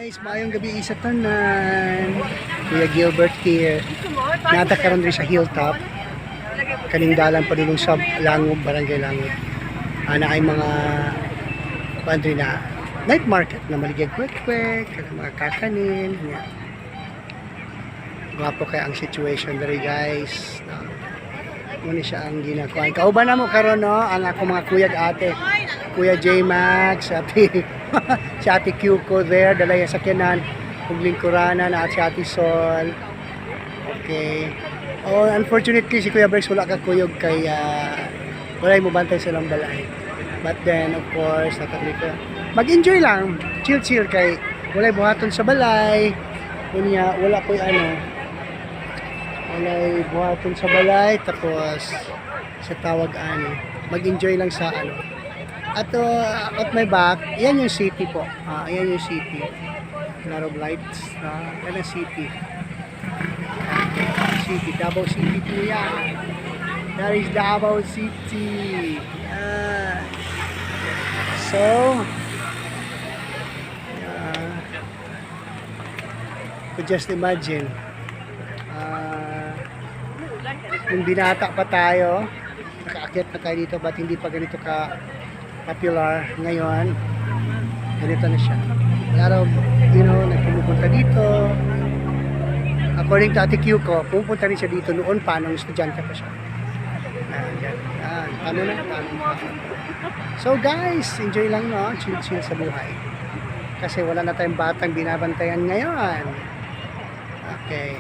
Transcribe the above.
Guys, maayong gabi sa tanan. Kuya Gilbert here. Natakaroon rin sa hilltop. Kaningdalan pa dulong sa Langub, Barangay Langub. Ana ay mga pantry na night market na maligay kwek-kwek, mga kakanin. Yan. Gwapo kaya ang situation dari guys. Muna siya ang ginagawa. Kauban na mo karon no, ang ako mga kuya at ate. Kuya J-Max, si Ate Kyuko there, dala yung sakyanan, paglingkuranan at si Ate Sol. Okay. Oh, unfortunately si Kuya Berks wala ka kuyog kaya wala mo bantay silang balay. But then of course, mag-enjoy lang, chill kay wala buhaton sa balay. Kunya wala ko wala buhaton sa balay tapos sa tawag mag-enjoy lang sa At my back, yan yung city po. Ayan yung city. A lot of lights. Yan ang city. City, Davao City po yan. That is Davao City. So, could just imagine. Kung binata pa tayo, nakaakyat na tayo dito, ba't hindi pa ganito ka popular ngayon? Ganito na siya. Lalo, nagpumupunta dito. According to Ate Kyuko, pupunta rin siya dito noon pa nung estudyante pa siya. Paano na? So guys, enjoy lang no, chill sa buhay. Kasi wala na tayong batang binabantayan ngayon. Okay.